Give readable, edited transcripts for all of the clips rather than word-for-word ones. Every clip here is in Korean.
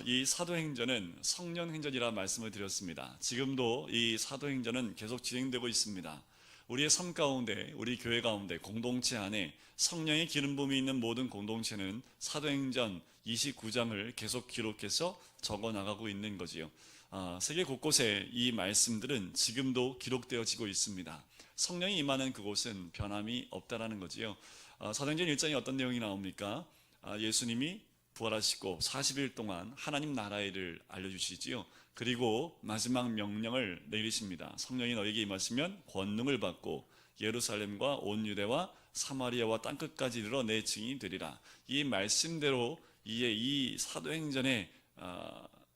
이 사도행전은 성령행전이라 말씀을 드렸습니다. 지금도 이 사도행전은 계속 진행되고 있습니다. 우리의 삶 가운데, 우리 교회 가운데, 공동체 안에 성령의 기름 부음이 있는 모든 공동체는 사도행전 29장을 계속 기록해서 적어 나가고 있는 거지요. 세계 곳곳에 이 말씀들은 지금도 기록되어지고 있습니다. 성령이 임하는 그곳은 변함이 없다라는 거지요. 사도행전 1장에 어떤 내용이 나옵니까? 예수님이 부활하시고 40일 동안 하나님 나라의 일을 알려주시지요. 그리고 마지막 명령을 내리십니다. 성령이 너에게 임하시면 권능을 받고 예루살렘과 온 유대와 사마리아와 땅끝까지 이르러 내 증인이 되리라. 이 말씀대로 이 사도행전의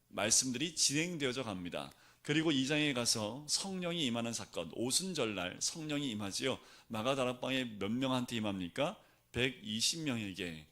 말씀들이 진행되어져 갑니다. 그리고 2장에 가서 성령이 임하는 사건, 오순절날 성령이 임하지요. 마가다락방에 몇 명한테 임합니까? 120명에게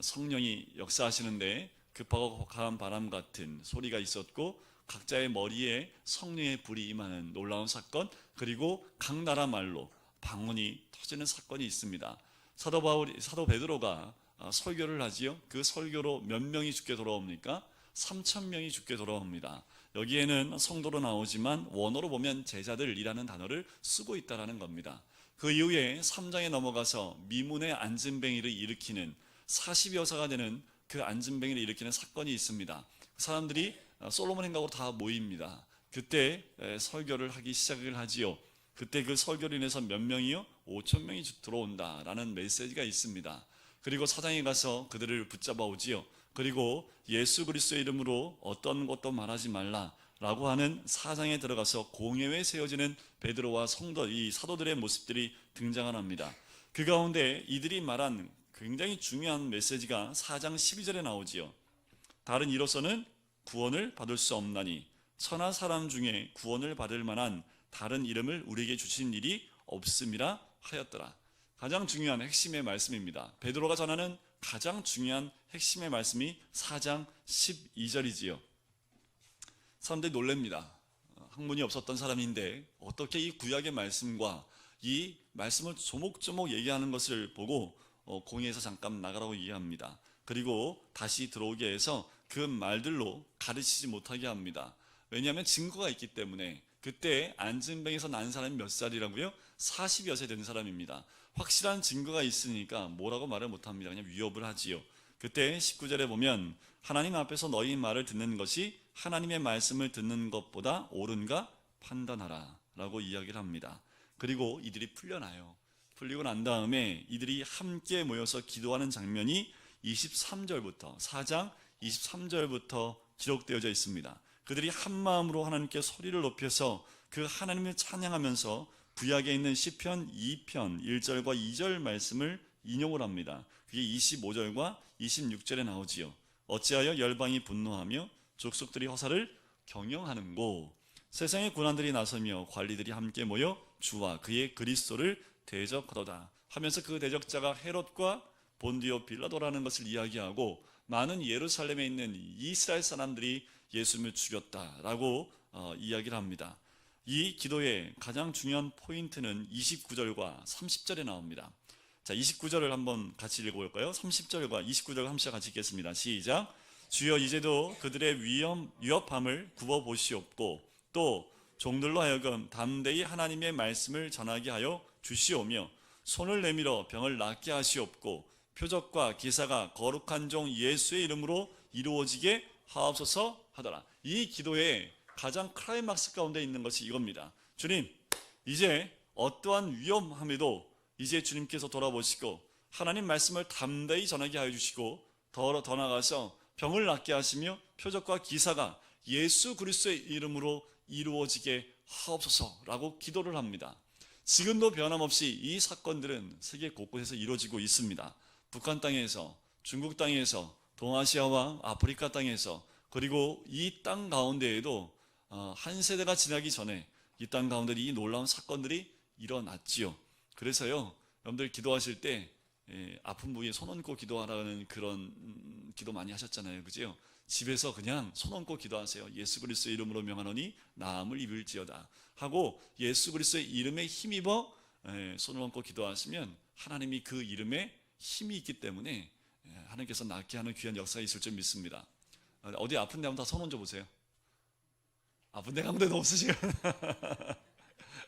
성령이 역사하시는데 급하고 강한 바람 같은 소리가 있었고 각자의 머리에 성령의 불이 임하는 놀라운 사건, 그리고 각 나라 말로 방언이 터지는 사건이 있습니다. 사도 베드로가 설교를 하지요. 그 설교로 몇 명이 죽게 돌아옵니까? 3,000명이 죽게 돌아옵니다. 여기에는 성도로 나오지만 원어로 보면 제자들이라는 단어를 쓰고 있다라는 겁니다. 그 이후에 3장에 넘어가서 미문의 안진뱅이를 일으키는 40여사가 되는 그 안진뱅이를 일으키는 사건이 있습니다. 사람들이 솔로몬 행각으로 다 모입니다. 그때 설교를 하기 시작을 하지요. 그때 그 설교로 인해서 몇 명이요? 5,000명이 들어온다라는 메시지가 있습니다. 그리고 사장에 가서 그들을 붙잡아 오지요. 그리고 예수 그리스도의 이름으로 어떤 것도 말하지 말라라고 하는 사장에 들어가서 공회에 세워지는 베드로와 이 사도들의 모습들이 등장합니다. 그 가운데 이들이 말한 굉장히 중요한 메시지가 4장 12절에 나오지요. 다른 이로서는 구원을 받을 수 없나니 천하 사람 중에 구원을 받을 만한 다른 이름을 우리에게 주신 일이 없음이라 하였더라. 가장 중요한 핵심의 말씀입니다. 베드로가 전하는 가장 중요한 핵심의 말씀이 4장 12절이지요. 사람들이 놀랍니다. 학문이 없었던 사람인데 어떻게 이 구약의 말씀과 이 말씀을 조목조목 얘기하는 것을 보고 공회에서 잠깐 나가라고 얘기합니다. 그리고 다시 들어오게 해서 그 말들로 가르치지 못하게 합니다. 왜냐하면 증거가 있기 때문에. 그때 안진뱅에서 난 사람이 몇 살이라고요? 40여 세 된 사람입니다. 확실한 증거가 있으니까 뭐라고 말을 못합니다. 그냥 위협을 하지요. 그때 19절에 보면 하나님 앞에서 너희 말을 듣는 것이 하나님의 말씀을 듣는 것보다 옳은가 판단하라 라고 이야기를 합니다. 그리고 이들이 풀려나요. 풀리고 난 다음에 이들이 함께 모여서 기도하는 장면이 23절부터 4장 23절부터 기록되어져 있습니다. 그들이 한 마음으로 하나님께 소리를 높여서 그 하나님을 찬양하면서 구약에 있는 시편 2편 1절과 2절 말씀을 인용을 합니다. 그게 25절과 26절에 나오지요. 어찌하여 열방이 분노하며 족속들이 허사를 경영하는고 세상의 군관들이 나서며 관리들이 함께 모여 주와 그의 그리스도를 대적하도다 하면서 그 대적자가 헤롯과 본디오 빌라도라는 것을 이야기하고 많은 예루살렘에 있는 이스라엘 사람들이 예수님을 죽였다라고 이야기를 합니다. 이 기도의 가장 중요한 포인트는 29절과 30절에 나옵니다. 자, 29절을 한번 같이 읽어볼까요? 30절과 29절 함께 같이 읽겠습니다. 시작. 주여 이제도 그들의 위협함을 굽어보시옵고 또 종들로 하여금 담대히 하나님의 말씀을 전하게 하여 주시오며 손을 내밀어 병을 낫게 하시옵고 표적과 기사가 거룩한 종 예수의 이름으로 이루어지게 하옵소서 하더라. 이 기도의 가장 클라이막스 가운데 있는 것이 이겁니다. 주님, 이제 어떠한 위험함에도 이제 주님께서 돌아보시고 하나님 말씀을 담대히 전하게 하여 주시고 더 나아가서 병을 낫게 하시며 표적과 기사가 예수 그리스도의 이름으로 이루어지게 하옵소서라고 기도를 합니다. 지금도 변함없이 이 사건들은 세계 곳곳에서 이루어지고 있습니다. 북한 땅에서, 중국 땅에서, 동아시아와 아프리카 땅에서, 그리고 이 땅 가운데에도 한 세대가 지나기 전에 이 땅 가운데 이 놀라운 사건들이 일어났지요. 그래서요, 여러분들 기도하실 때 아픈 부위에 손 얹고 기도하라는 그런 기도 많이 하셨잖아요. 그죠? 집에서 그냥 손 얹고 기도하세요. 예수 그리스도의 이름으로 명하노니 나음을 입을지어다 하고 예수 그리스도의 이름에 힘입어 손을 얹고 기도하시면 하나님이 그 이름에 힘이 있기 때문에 하나님께서 낫게 하는 귀한 역사가 있을 줄 믿습니다. 어디 아픈데 한번 다 손 얹어 보세요. 아픈데 아무 데도 없으시면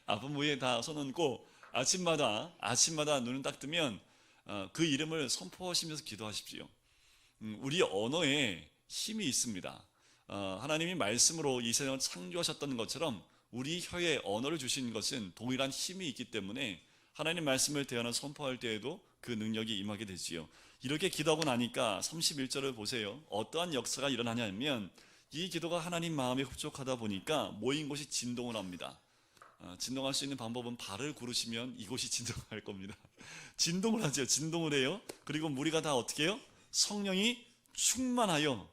아픈 부위에 다 손 얹고 아침마다 눈을 딱 뜨면 그 이름을 선포하시면서 기도하십시오. 우리 언어에 힘이 있습니다. 하나님이 말씀으로 이 세상을 창조하셨던 것처럼 우리 혀에 언어를 주신 것은 동일한 힘이 있기 때문에 하나님 말씀을 대하는 선포할 때에도 그 능력이 임하게 되지요. 이렇게 기도하고 나니까 31절을 보세요. 어떠한 역사가 일어나냐면 이 기도가 하나님 마음에 흡족하다 보니까 모인 곳이 진동을 합니다. 진동할 수 있는 방법은 발을 구르시면 이곳이 진동할 겁니다. 진동을 하죠. 진동을 해요. 그리고 우리가 다 어떻게 해요? 성령이 충만하여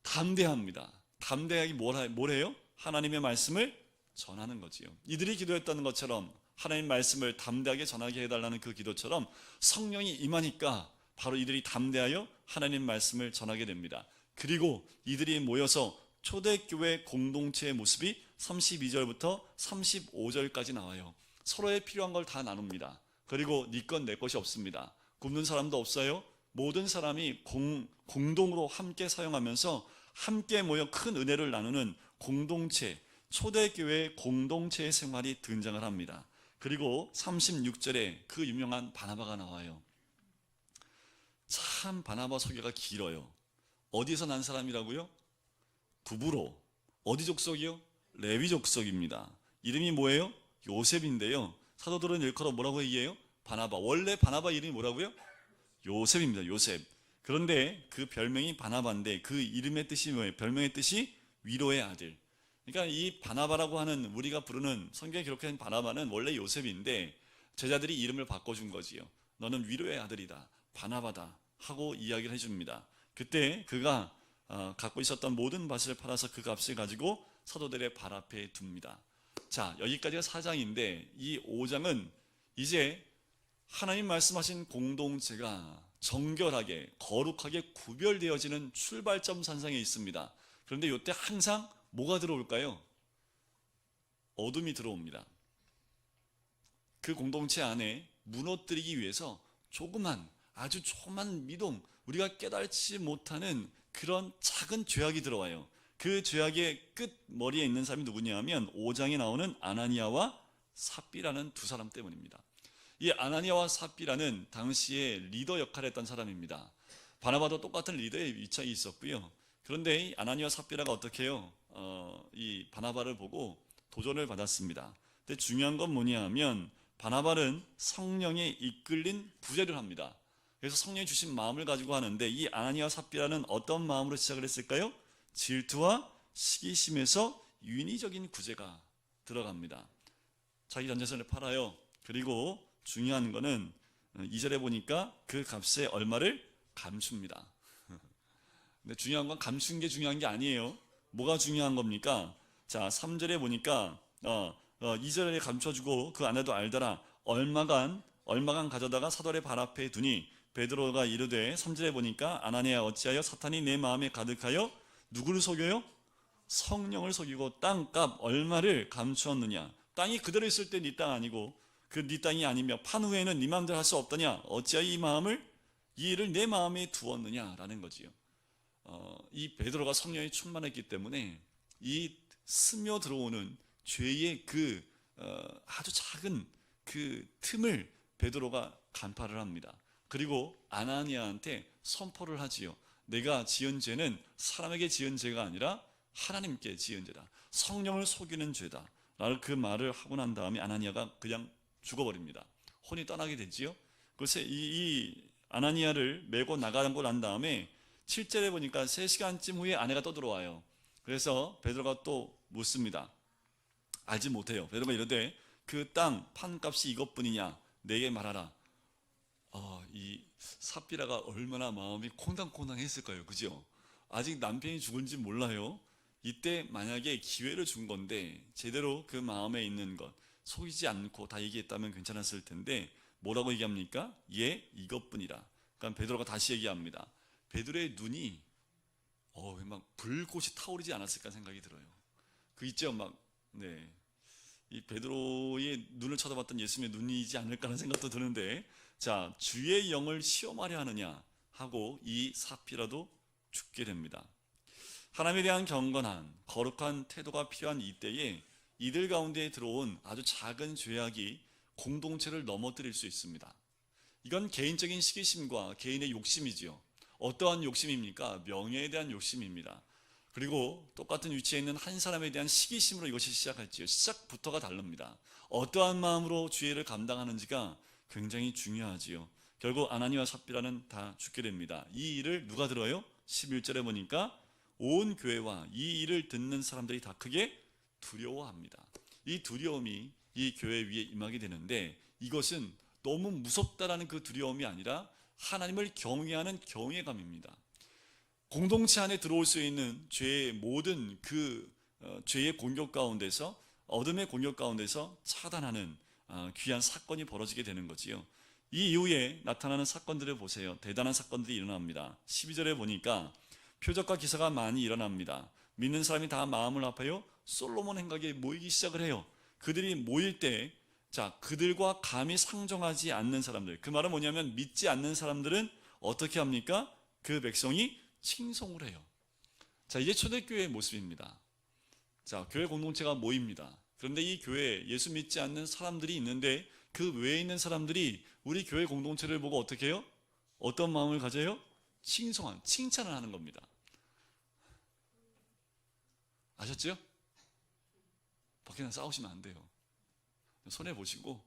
담대합니다. 담대하게 뭘 해요? 하나님의 말씀을 전하는 거지요. 이들이 기도했던 것처럼 하나님 말씀을 담대하게 전하게 해달라는 그 기도처럼 성령이 임하니까 바로 이들이 담대하여 하나님 말씀을 전하게 됩니다. 그리고 이들이 모여서 초대교회 공동체의 모습이 32절부터 35절까지 나와요. 서로의 필요한 걸 다 나눕니다. 그리고 네 것 내 것이 없습니다. 굶는 사람도 없어요. 모든 사람이 공동으로 함께 사용하면서 함께 모여 큰 은혜를 나누는 공동체, 초대교회 공동체의 생활이 등장을 합니다. 그리고 36절에 그 유명한 바나바가 나와요. 참 바나바 소개가 길어요. 어디서 난 사람이라고요? 두부로. 어디 족속이요? 레위 족속입니다. 이름이 뭐예요? 요셉인데요. 사도들은 일컬어 뭐라고 얘기해요? 바나바. 원래 바나바 이름이 뭐라고요? 요셉입니다. 요셉. 그런데 그 별명이 바나바인데 그 이름의 뜻이 뭐예요? 별명의 뜻이 위로의 아들. 그러니까 이 바나바라고 하는 우리가 부르는 성경에 기록한 바나바는 원래 요셉인데 제자들이 이름을 바꿔준 거지요. 너는 위로의 아들이다. 바나바다 하고 이야기를 해줍니다. 그때 그가 갖고 있었던 모든 밭을 팔아서 그 값을 가지고 사도들의 발 앞에 둡니다. 자, 여기까지가 4장인데 이 5장은 이제 하나님 말씀하신 공동체가 정결하게 거룩하게 구별되어지는 출발점 산상에 있습니다. 그런데 이때 항상 뭐가 들어올까요? 어둠이 들어옵니다. 그 공동체 안에 무너뜨리기 위해서 아주 조그만 미동, 우리가 깨달지 못하는 그런 작은 죄악이 들어와요. 그 죄악의 끝머리에 있는 사람이 누구냐면 5장에 나오는 아나니아와 삽비라는 두 사람 때문입니다. 이 아나니아와 삽비라는 당시에 리더 역할을 했던 사람입니다. 바나바도 똑같은 리더의 위치에 있었고요. 그런데 이 아나니아와 삽비라가 어떻게 해요? 이 바나바를 보고 도전을 받았습니다. 근데 중요한 건 뭐냐 하면 바나바는 성령에 이끌린 부재를 합니다. 그래서 성령이 주신 마음을 가지고 하는데 이 아나니아와 삽비라는 어떤 마음으로 시작을 했을까요? 질투와 시기심에서 윤희적인 구제가 들어갑니다. 자기 전재산을 팔아요. 그리고 중요한 거는 2절에 보니까 그 값에 얼마를 감춥니다. 근데 중요한 건 감춘 게 중요한 게 아니에요. 뭐가 중요한 겁니까? 자, 3절에 보니까 2절에 감춰주고 그 안에도 알더라. 얼마간 가져다가 사도의 발 앞에 두니 베드로가 이르되 3절에 보니까 아나니아 어찌하여 사탄이 내 마음에 가득하여 누구를 속여요? 성령을 속이고 땅값 얼마를 감추었느냐. 땅이 그대로 있을 때 네 땅 아니고 그 네 땅이 아니며 판 후에는 네 마음대로 할 수 없더냐. 어찌하여 이 일을 내 마음에 두었느냐라는 거지요. 이 베드로가 성령이 충만했기 때문에 이 스며 들어오는 죄의 그 아주 작은 그 틈을 베드로가 간파를 합니다. 그리고 아나니아한테 선포를 하지요. 내가 지은 죄는 사람에게 지은 죄가 아니라 하나님께 지은 죄다. 성령을 속이는 죄다. 라는 그 말을 하고 난 다음에 아나니아가 그냥 죽어버립니다. 혼이 떠나게 되지요. 그래서 이 아나니아를 메고 나가고 난 다음에 7절에 보니까 3시간쯤 후에 아내가 또 들어와요. 그래서 베드로가 또 묻습니다. 알지 못해요. 베드로가 이르되 그 땅 판값이 이것뿐이냐 내게 말하라. 이 삽비라가 얼마나 마음이 콩당콩당 했을까요? 그죠? 아직 남편이 죽은지 몰라요. 이때 만약에 기회를 준 건데 제대로 그 마음에 있는 것 속이지 않고 다 얘기했다면 괜찮았을 텐데 뭐라고 얘기합니까? 예, 이것뿐이라. 그러니까 베드로가 다시 얘기합니다. 베드로의 눈이 막 불꽃이 타오르지 않았을까 생각이 들어요. 그 있죠, 이 베드로의 눈을 쳐다봤던 예수님의 눈이지 않을까라는 생각도 드는데, 자, 주의 영을 시험하려 하느냐 하고 이 삽비라도 죽게 됩니다. 하나님에 대한 경건한 거룩한 태도가 필요한 이때에 이들 가운데 들어온 아주 작은 죄악이 공동체를 넘어뜨릴 수 있습니다. 이건 개인적인 시기심과 개인의 욕심이지요. 어떠한 욕심입니까? 명예에 대한 욕심입니다. 그리고 똑같은 위치에 있는 한 사람에 대한 시기심으로 이것이 시작했지요. 시작부터가 다릅니다. 어떠한 마음으로 죄를 감당하는지가 굉장히 중요하지요. 결국 아나니와 삽비라는 다 죽게 됩니다. 이 일을 누가 들어요? 11절에 보니까 온 교회와 이 일을 듣는 사람들이 다 크게 두려워합니다. 이 두려움이 이 교회 위에 임하게 되는데, 이것은 너무 무섭다라는 그 두려움이 아니라 하나님을 경외하는 경외감입니다. 공동체 안에 들어올 수 있는 죄의 모든 죄의 공격 가운데서, 어둠의 공격 가운데서 차단하는 귀한 사건이 벌어지게 되는 거지요. 이 이후에 나타나는 사건들을 보세요. 대단한 사건들이 일어납니다. 12절에 보니까 표적과 기사가 많이 일어납니다. 믿는 사람이 다 마음을 합하여 솔로몬 행각에 모이기 시작을 해요. 그들이 모일 때, 그들과 감히 상종하지 않는 사람들, 그 말은 뭐냐면 믿지 않는 사람들은 어떻게 합니까? 그 백성이 칭송을 해요. 이게 초대교회의 모습입니다. 교회 공동체가 모입니다. 그런데 이 교회에 예수 믿지 않는 사람들이 있는데, 그 외에 있는 사람들이 우리 교회 공동체를 보고 어떻게 해요? 어떤 마음을 가져요? 칭찬을 하는 겁니다. 아셨죠? 밖에 나 싸우시면 안 돼요. 손해 보시고,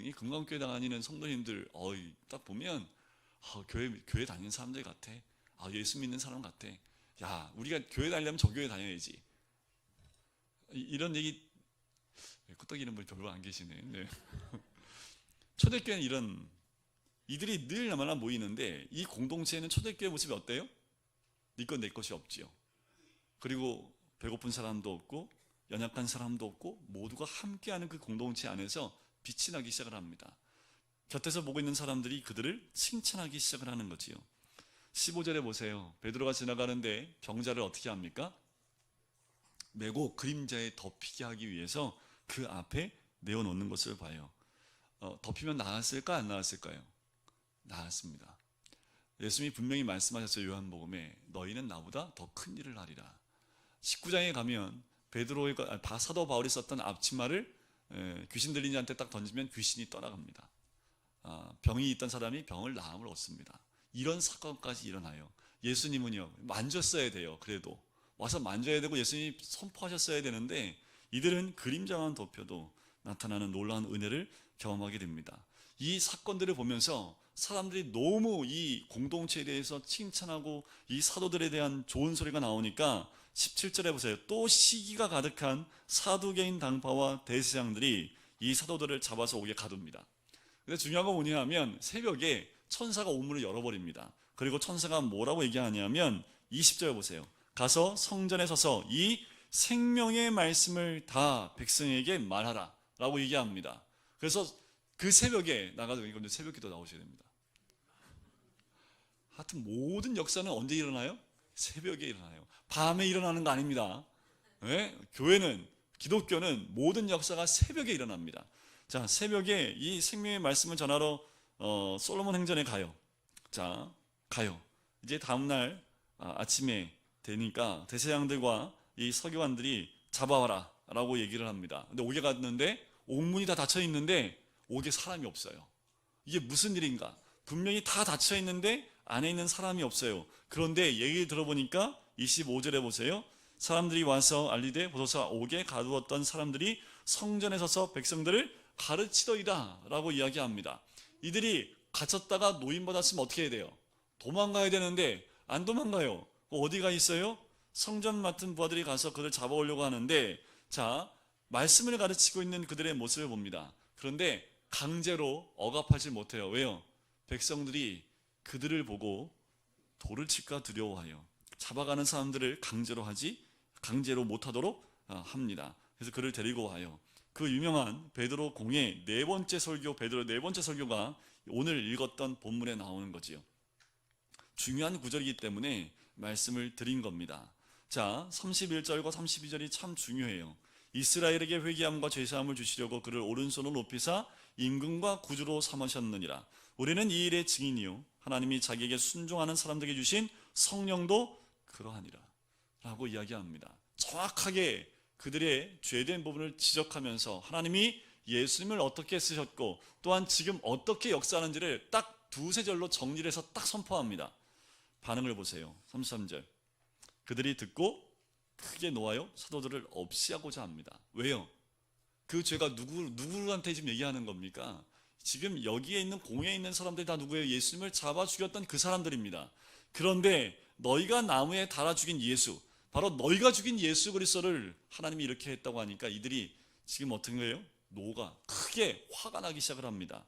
이 금강교회 다니는 성도님들, 딱 보면 교회 다니는 사람들 같아. 예수 믿는 사람 같아. 야, 우리가 교회 다니려면 저 교회 다녀야지. 이런 얘기 끄떡이는 분이 별로 안 계시네. 네. 초대교회는 이들이 늘 나마나 모이는데, 이 공동체에는 초대교회 모습이 어때요? 네 것 내 것이 없지요. 그리고 배고픈 사람도 없고 연약한 사람도 없고 모두가 함께하는 그 공동체 안에서 빛이 나기 시작을 합니다. 곁에서 보고 있는 사람들이 그들을 칭찬하기 시작을 하는 거지요. 15절에 보세요. 베드로가 지나가는데 병자를 어떻게 합니까? 메고 그림자에 덮이게 하기 위해서 그 앞에 내어놓는 것을 봐요. 덮이면 나았을까 안 나았을까요? 나았습니다. 예수님이 분명히 말씀하셨어요. 요한복음에 너희는 나보다 더 큰 일을 하리라. 19장에 가면 사도 바울이 썼던 앞치마를 귀신 들린 자한테 딱 던지면 귀신이 떠나갑니다. 병이 있던 사람이 병을 나음을 얻습니다. 이런 사건까지 일어나요. 예수님은요, 만졌어야 돼요. 그래도 와서 만져야 되고 예수님이 선포하셨어야 되는데, 이들은 그림자만 덮여도 나타나는 놀라운 은혜를 경험하게 됩니다. 이 사건들을 보면서 사람들이 너무 이 공동체에 대해서 칭찬하고 이 사도들에 대한 좋은 소리가 나오니까 17절에 보세요. 또 시기가 가득한 사두개인 당파와 대제사장들이 이 사도들을 잡아서 옥에 가둡니다. 근데 중요한 건 뭐냐면 새벽에 천사가 옥문을 열어버립니다. 그리고 천사가 뭐라고 얘기하냐면 20절 보세요. 가서 성전에 서서 이 생명의 말씀을 다 백성에게 말하라 라고 얘기합니다. 그래서 그 새벽에 나가서, 이건 새벽기도 나오셔야 됩니다. 하여튼 모든 역사는 언제 일어나요? 새벽에 일어나요. 밤에 일어나는 거 아닙니다. 네? 기독교는 모든 역사가 새벽에 일어납니다. 새벽에 이 생명의 말씀을 전하러 솔로몬 행전에 가요. 가요. 이제 다음날 아침에 되니까 대제사장들과 이 서기관들이 잡아와라 라고 얘기를 합니다. 근데 옥에 갔는데 옥문이 다 닫혀 있는데 옥에 사람이 없어요. 이게 무슨 일인가? 분명히 다 닫혀 있는데 안에 있는 사람이 없어요. 그런데 얘기 들어보니까 25절에 보세요. 사람들이 와서 알리되 보소서 옥에 가두었던 사람들이 성전에 서서 백성들을 가르치더이다 라고 이야기합니다. 이들이 갇혔다가 노임받았으면 어떻게 해야 돼요? 도망가야 되는데 안 도망가요. 어디가 있어요? 성전 맡은 부하들이 가서 그들 잡아오려고 하는데, 말씀을 가르치고 있는 그들의 모습을 봅니다. 그런데 강제로 억압하지 못해요. 왜요? 백성들이 그들을 보고 돌을 칠까 두려워하여 잡아가는 사람들을 강제로 못하도록 합니다. 그래서 그를 데리고 와요. 그 유명한 베드로 공의 베드로 네 번째 설교가 오늘 읽었던 본문에 나오는 거지요. 중요한 구절이기 때문에 말씀을 드린 겁니다. 31절과 32절이 참 중요해요. 이스라엘에게 회개함과 죄사함을 주시려고 그를 오른손으로 높이사 임금과 구주로 삼으셨느니라. 우리는 이 일의 증인이요 하나님이 자기에게 순종하는 사람들에게 주신 성령도 그러하니라 라고 이야기합니다. 정확하게 그들의 죄된 부분을 지적하면서 하나님이 예수님을 어떻게 쓰셨고 또한 지금 어떻게 역사하는지를 딱 두세 절로 정리를 해서 딱 선포합니다. 반응을 보세요. 33절. 그들이 듣고 크게 놓아요 사도들을 없이하고자 합니다. 왜요? 그 죄가 누구한테 지금 얘기하는 겁니까? 지금 여기에 있는 공회에 있는 사람들이 다 누구예요? 예수님을 잡아 죽였던 그 사람들입니다. 그런데 너희가 나무에 달아 죽인 예수, 바로 너희가 죽인 예수 그리스도를 하나님이 이렇게 했다고 하니까 이들이 지금 어떤 거예요? 노가 크게 화가 나기 시작을 합니다.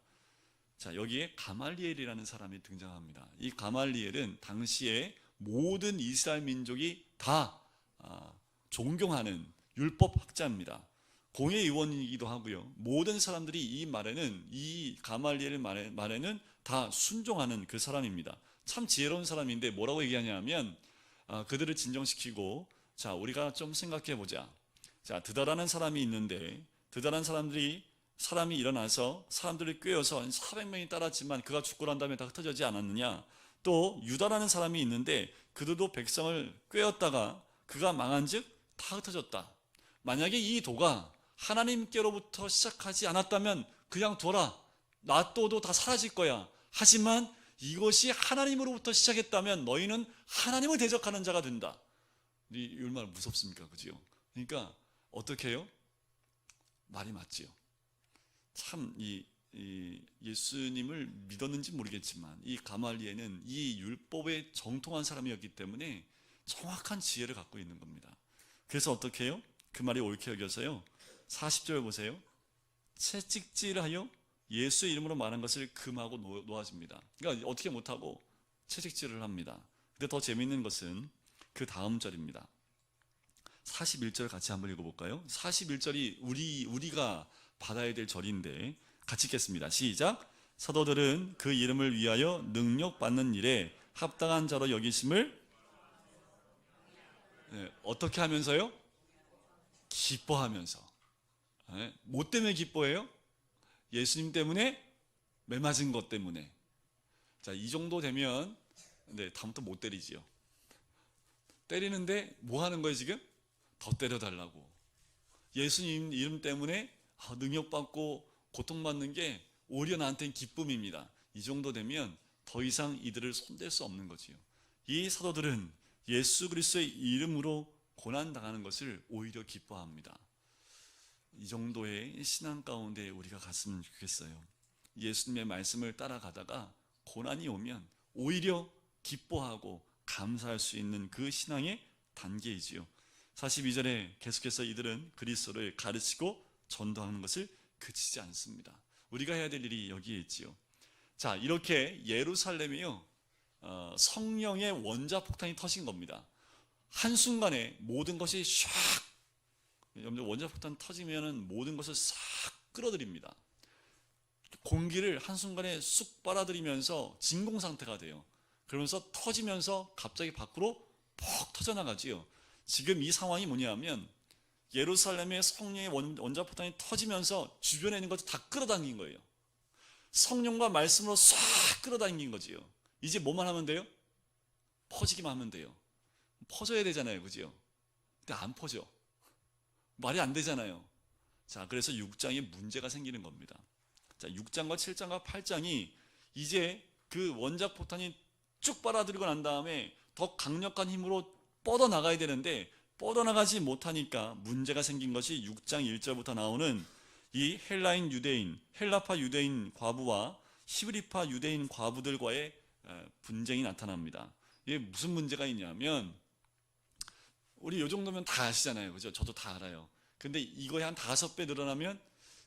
자, 여기에 가말리엘이라는 사람이 등장합니다. 이 가말리엘은 당시에 모든 이스라엘 민족이 다 존경하는 율법학자입니다. 공회의원이기도 하고요. 모든 사람들이 이 가말리엘 말에는 다 순종하는 그 사람입니다. 참 지혜로운 사람인데 뭐라고 얘기하냐면 그들을 진정시키고, 자, 우리가 좀 생각해 보자. 자, 드다라는 사람이 있는데 드다라는 사람이 일어나서 사람들을 꿰어서 400명이 따랐지만 그가 죽고 난 다음에 다 흩어지지 않았느냐. 또 유다라는 사람이 있는데 그들도 백성을 꿰었다가 그가 망한즉 다 흩어졌다. 만약에 이 도가 하나님께로부터 시작하지 않았다면 그냥 둬라, 놔둬도 다 사라질 거야. 하지만 이것이 하나님으로부터 시작했다면 너희는 하나님을 대적하는 자가 된다. 이 얼마나 무섭습니까? 그죠? 그러니까 어떻게 해요? 말이 맞지요. 참 예수님을 믿었는지 모르겠지만 이 가말리엘은 이 율법에 정통한 사람이었기 때문에 정확한 지혜를 갖고 있는 겁니다. 그래서 어떻게 해요? 그 말이 옳게 여겨서요. 40절 보세요. 채찍질하여 예수의 이름으로 말한 것을 금하고 놓아줍니다. 그러니까 어떻게 못하고 채찍질을 합니다. 근데 더 재미있는 것은 그 다음 절입니다. 41절 같이 한번 읽어볼까요? 41절이 우리가 받아야 될 절인데 같이 읽겠습니다. 시작. 사도들은 그 이름을 위하여 능력받는 일에 합당한 자로 여기심을 어떻게 하면서요? 기뻐하면서. 뭐 때문에 기뻐해요? 예수님 때문에? 매 맞은 것 때문에. 자, 이 정도 되면 다음부터 못 때리지요. 때리는데 뭐 하는 거예요 지금? 더 때려달라고. 예수님 이름 때문에 능력받고 고통받는 게 오히려 나한테는 기쁨입니다. 이 정도 되면 더 이상 이들을 손댈 수 없는 거지요. 이 사도들은 예수 그리스도의 이름으로 고난당하는 것을 오히려 기뻐합니다. 이 정도의 신앙 가운데 우리가 갔으면 좋겠어요. 예수님의 말씀을 따라가다가 고난이 오면 오히려 기뻐하고 감사할 수 있는 그 신앙의 단계이지요. 42절에 계속해서 이들은 그리스도를 가르치고 전도하는 것을 그치지 않습니다. 우리가 해야 될 일이 여기에 있지요. 자, 이렇게 예루살렘이요, 성령의 원자폭탄이 터진 겁니다. 한순간에 모든 것이 샥, 원자폭탄 터지면 모든 것을 싹 끌어들입니다. 공기를 한순간에 쑥 빨아들이면서 진공상태가 돼요. 그러면서 터지면서 갑자기 밖으로 퍽 터져나가지요. 지금 이 상황이 뭐냐면 예루살렘의 성령의 원자폭탄이 터지면서 주변에 있는 것을 다 끌어당긴 거예요. 성령과 말씀으로 싹 끌어당긴 거지요. 이제 뭐만 하면 돼요? 퍼지기만 하면 돼요. 퍼져야 되잖아요, 그죠? 근데 안 퍼져. 말이 안 되잖아요. 자, 그래서 6장에 문제가 생기는 겁니다. 자, 6장과 7장과 8장이 이제 그 원자폭탄이 쭉 빨아들이고 난 다음에 더 강력한 힘으로 뻗어나가야 되는데 뻗어나가지 못하니까 문제가 생긴 것이 6장 1절부터 나오는 이 헬라파 유대인 과부와 히브리파 유대인 과부들과의 분쟁이 나타납니다. 이게 무슨 문제가 있냐면 우리 요 정도면 다 아시잖아요, 그죠? 저도 다 알아요. 근데 이거에 한 5배 늘어나면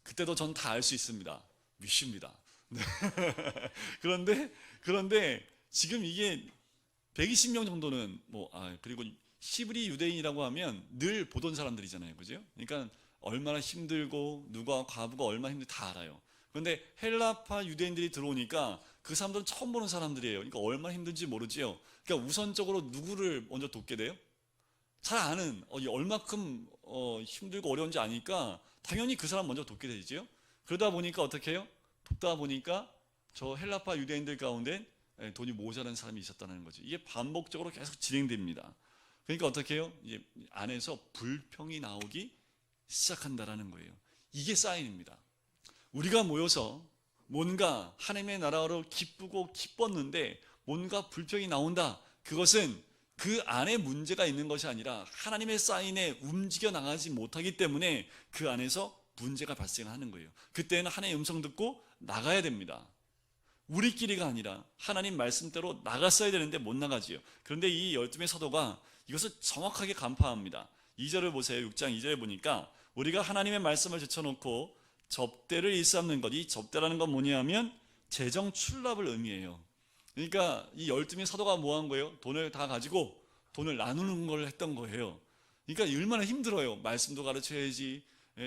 그때도 전 다 알 수 있습니다. 미십니다. 네. 그런데 지금 이게 120명 정도는 그리고 히브리 유대인이라고 하면 늘 보던 사람들이잖아요, 그죠? 그러니까 얼마나 힘들고 누가 과부가 얼마나 힘든지 다 알아요. 그런데 헬라파 유대인들이 들어오니까 그 사람들은 처음 보는 사람들이에요. 그러니까 얼마나 힘든지 모르지요. 그러니까 우선적으로 누구를 먼저 돕게 돼요? 잘 아는, 얼마큼 힘들고 어려운지 아니까 당연히 그 사람 먼저 돕게 되지요. 그러다 보니까 어떻게 해요? 돕다 보니까 저 헬라파 유대인들 가운데 돈이 모자란 사람이 있었다는 거죠. 이게 반복적으로 계속 진행됩니다. 그러니까 어떻게 해요? 이제 안에서 불평이 나오기 시작한다라는 거예요. 이게 사인입니다. 우리가 모여서 뭔가 하나님의 나라로 기쁘고 기뻤는데 뭔가 불평이 나온다. 그것은 그 안에 문제가 있는 것이 아니라 하나님의 사인에 움직여 나가지 못하기 때문에 그 안에서 문제가 발생하는 거예요. 그때는 하나님의 음성 듣고 나가야 됩니다. 우리끼리가 아니라 하나님 말씀대로 나갔어야 되는데 못 나가지요. 그런데 이 12명의 사도가 이것을 정확하게 간파합니다. 2절을 보세요. 6장 2절에 보니까 우리가 하나님의 말씀을 제쳐놓고 접대를 일삼는 것, 이 접대라는 건 뭐냐면 재정 출납을 의미해요. 그러니까 이 12명의 사도가 뭐 한 거예요? 돈을 다 가지고 돈을 나누는 걸 했던 거예요. 그러니까 얼마나 힘들어요. 말씀도 가르쳐야지,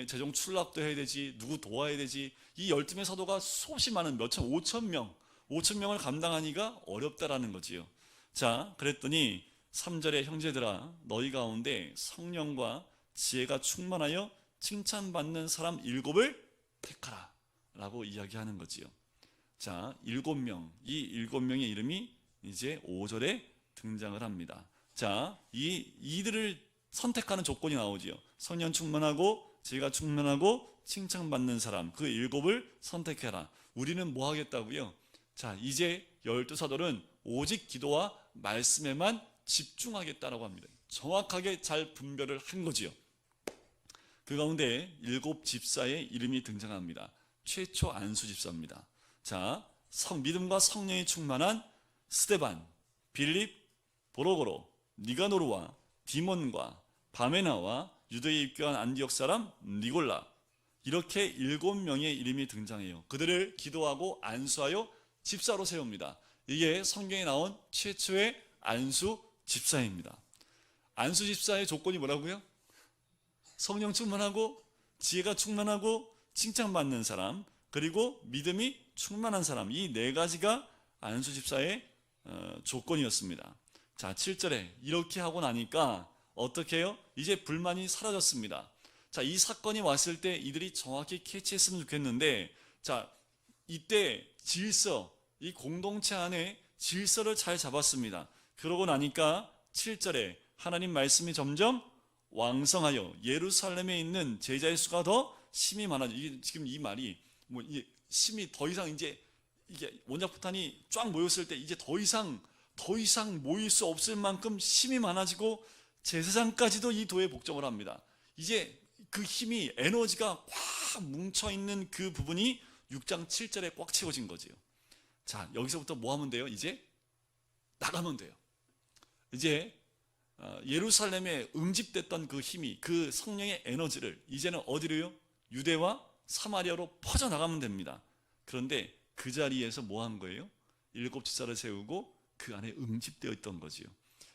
재정 출납도 해야 되지, 누구 도와야 되지. 이 12명의 사도가 수없이 많은 몇천, 5천 명을 감당하기가 어렵다라는 거지요. 자, 그랬더니 3절에 형제들아 너희 가운데 성령과 지혜가 충만하여 칭찬받는 사람 7을 택하라 라고 이야기하는 거지요. 자, 7명, 이 7명의 이름이 이제 5절에 등장을 합니다. 자, 이들을 선택하는 조건이 나오지요. 성령 충만하고 지혜가 충만하고 칭찬받는 사람, 그 7을 선택해라. 우리는 뭐 하겠다고요? 자, 이제 12사도는 오직 기도와 말씀에만 집중하겠다라고 합니다. 정확하게 잘 분별을 한 거지요. 그 가운데 7 집사의 이름이 등장합니다. 최초 안수 집사입니다. 자, 믿음과 성령이 충만한 스데반, 빌립, 보로고로, 니가노르와 디몬과 바메나와 유대에 입교한 안디옥 사람 니골라, 이렇게 7명의 이름이 등장해요. 그들을 기도하고 안수하여 집사로 세웁니다. 이게 성경에 나온 최초의 안수 집사입니다. 안수 집사의 조건이 뭐라고요? 성령 충만하고 지혜가 충만하고 칭찬받는 사람, 그리고 믿음이 충만한 사람, 이 4가지가 안수 집사의 조건이었습니다. 자, 7절에 이렇게 하고 나니까 어떻게 해요? 이제 불만이 사라졌습니다. 자, 이 사건이 왔을 때 이들이 정확히 캐치했으면 좋겠는데, 자, 이때 질서, 이 공동체 안에 질서를 잘 잡았습니다. 그러고 나니까 7절에 하나님 말씀이 점점 왕성하여 예루살렘에 있는 제자의 수가 더 심히 많아져. 이게 지금 이 말이 뭐 심히 더 이상 이제 이게 원자폭탄이 쫙 모였을 때 이제 더 이상 모일 수 없을 만큼 힘이 많아지고 제사장까지도 이 도에 복종을 합니다. 이제 그 힘이, 에너지가 꽉 뭉쳐있는 그 부분이 6장 7절에 꽉 채워진 거지요. 자, 여기서부터 뭐 하면 돼요? 이제 나가면 돼요. 이제 예루살렘에 응집됐던 그 힘이, 그 성령의 에너지를 이제는 어디로요? 유대와 사마리아로 퍼져나가면 됩니다. 그런데 그 자리에서 뭐 한 거예요? 7 집사를 세우고 그 안에 응집되어 있던 거지요.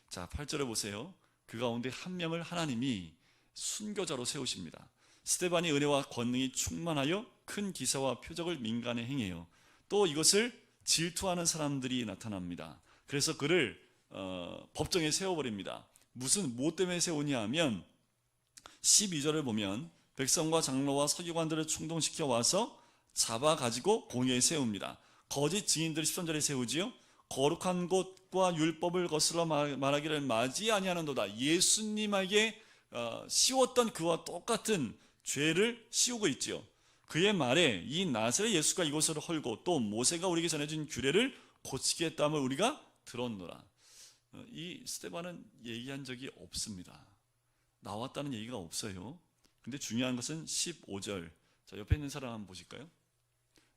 자, 8절에 보세요. 그 가운데 한 명을 하나님이 순교자로 세우십니다. 스데반이 은혜와 권능이 충만하여 큰 기사와 표적을 민간에 행해요. 또 이것을 질투하는 사람들이 나타납니다. 그래서 그를 법정에 세워버립니다. 뭐 때문에 세우냐 하면 12절을 보면 백성과 장로와 서기관들을 충동시켜 와서 잡아가지고 공회에 세웁니다. 거짓 증인들을 13절에 세우지요. 거룩한 곳과 율법을 거슬러 말하기를 맞이 아니하는도다. 예수님에게 씌웠던 그와 똑같은 죄를 씌우고 있지요. 그의 말에 이 나사렛 예수가 이곳을 헐고 또 모세가 우리에게 전해준 규례를 고치겠다함을 우리가 들었노라. 이 스데반은 얘기한 적이 없습니다. 나왔다는 얘기가 없어요. 근데 중요한 것은 15절. 자, 옆에 있는 사람 한번 보실까요?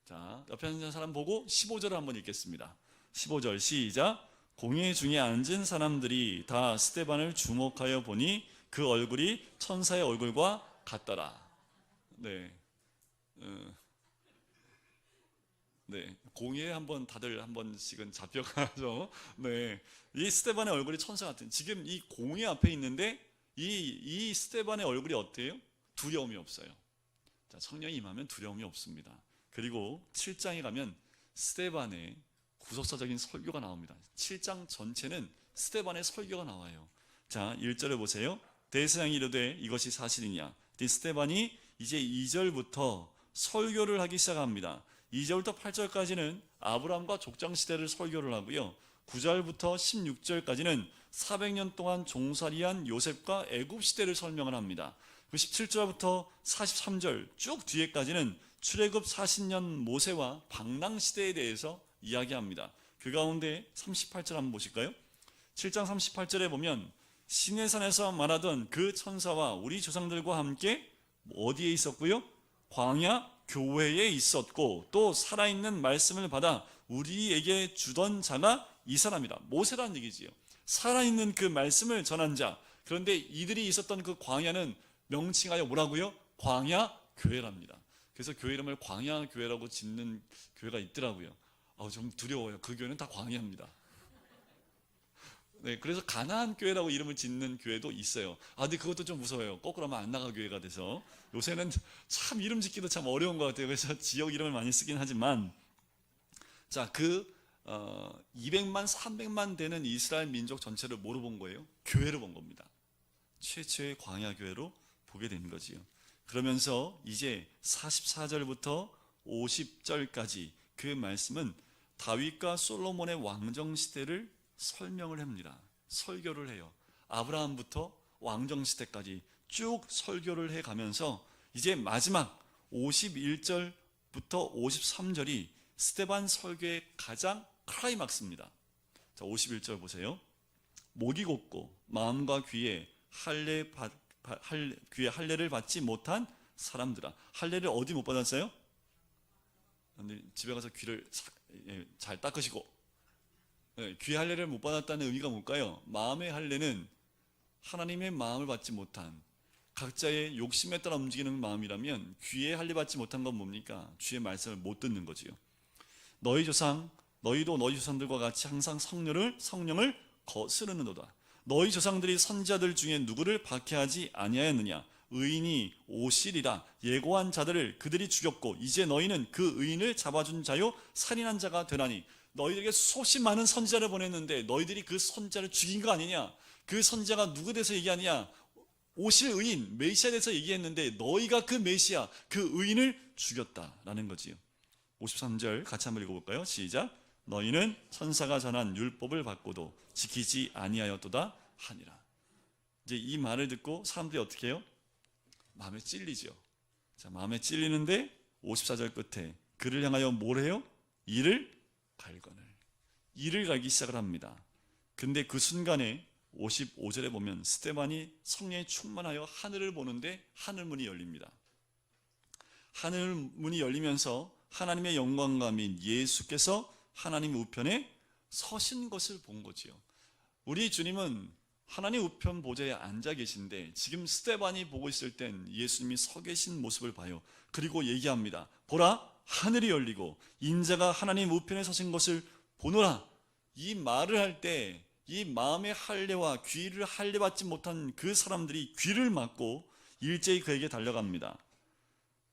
자, 옆에 있는 사람 보고 15절을 한번 읽겠습니다. 15절 시작. 공회 중에 앉은 사람들이 다 스데반을 주목하여 보니 그 얼굴이 천사의 얼굴과 같더라. 네, 네, 공회에 한번 다들 한 번씩은 잡혀가죠. 네, 이 스데반의 얼굴이 천사 같은. 지금 이 공회 앞에 있는데 이 스데반의 얼굴이 어때요? 두려움이 없어요. 자, 성령이 임하면 두려움이 없습니다. 그리고 7장에 가면 스데반의 구속사적인 설교가 나옵니다. 7장 전체는 스데반의 설교가 나와요. 자, 1절을 보세요. 대제사장이 이르되 이것이 사실이냐. 스데반이 이제 2절부터 설교를 하기 시작합니다. 2절부터 8절까지는 아브라함과 족장시대를 설교를 하고요. 9절부터 16절까지는 400년 동안 종살이한 요셉과 애굽 시대를 설명을 합니다. 그 17절부터 43절 쭉 뒤에까지는 출애굽 40년 모세와 방랑 시대에 대해서 이야기합니다. 그 가운데 38절 한번 보실까요? 7장 38절에 보면 시내산에서 말하던 그 천사와 우리 조상들과 함께 어디에 있었고요? 광야 교회에 있었고 또 살아있는 말씀을 받아 우리에게 주던 자가 이 사람이라. 모세라는 얘기지요. 살아있는 그 말씀을 전한 자. 그런데 이들이 있었던 그 광야는 명칭하여 뭐라고요? 광야 교회랍니다. 그래서 교회 이름을 광야 교회라고 짓는 교회가 있더라고요. 좀 두려워요. 그 교회는 다 광야입니다. 네, 그래서 가나안 교회라고 이름을 짓는 교회도 있어요. 근데 그것도 좀 무서워요. 거꾸로 하면 안 나가 교회가 돼서. 요새는 참 이름 짓기도 참 어려운 것 같아요. 그래서 지역 이름을 많이 쓰긴 하지만, 자, 200만, 300만 되는 이스라엘 민족 전체를 뭐로 본 거예요? 교회로 본 겁니다. 최초의 광야 교회로 보게 된 거지요. 그러면서 이제 44절부터 50절까지 그 말씀은 다윗과 솔로몬의 왕정 시대를 설명을 합니다. 설교를 해요. 아브라함부터 왕정 시대까지 쭉 설교를 해가면서 이제 마지막 51절부터 53절이 스데반 설교의 가장 클라이막스입니다. 자, 51절 보세요. 목이 곱고 마음과 귀에 할례를 받지 못한 사람들아. 할례를 어디 못 받았어요? 집에 가서 귀를 잘 닦으시고. 귀의 할례를 못 받았다는 의미가 뭘까요? 마음의 할례는 하나님의 마음을 받지 못한 각자의 욕심에 따라 움직이는 마음이라면 귀의 할례 받지 못한 건 뭡니까? 주의 말씀을 못 듣는 거지요. 너희도 너희 조상들과 같이 항상 성령을 거스르는도다. 너희 조상들이 선지자들 중에 누구를 박해하지 아니하였느냐? 의인이 오시리라. 예고한 자들을 그들이 죽였고 이제 너희는 그 의인을 잡아준 자요 살인한 자가 되나니. 너희들에게 수없이 많은 선지자를 보냈는데 너희들이 그 선지자를 죽인 거 아니냐? 그 선지자가 누구 대해서 얘기하느냐? 오실 의인 메시아에 대해서 얘기했는데 너희가 그 메시아 그 의인을 죽였다라는 거지요. 53절 같이 한번 읽어볼까요? 시작. 너희는 천사가 전한 율법을 받고도 지키지 아니하였도다 하니라. 이제 이 말을 듣고 사람들이 어떻게 해요? 마음에 찔리죠. 자, 마음에 찔리는데 54절 끝에 그를 향하여 뭘 해요? 이를 갈기 시작을 합니다. 근데 그 순간에 55절에 보면 스데반이 성령에 충만하여 하늘을 보는데 하늘문이 열립니다. 하늘문이 열리면서 하나님의 영광감인 예수께서 하나님 우편에 서신 것을 본 거지요. 우리 주님은 하나님 우편 보좌에 앉아 계신데 지금 스데반이 보고 있을 땐 예수님이 서 계신 모습을 봐요. 그리고 얘기합니다. 보라, 하늘이 열리고 인자가 하나님 우편에 서신 것을 보노라. 이 말을 할 때 이 마음의 할례와 귀를 할례받지 못한 그 사람들이 귀를 막고 일제히 그에게 달려갑니다.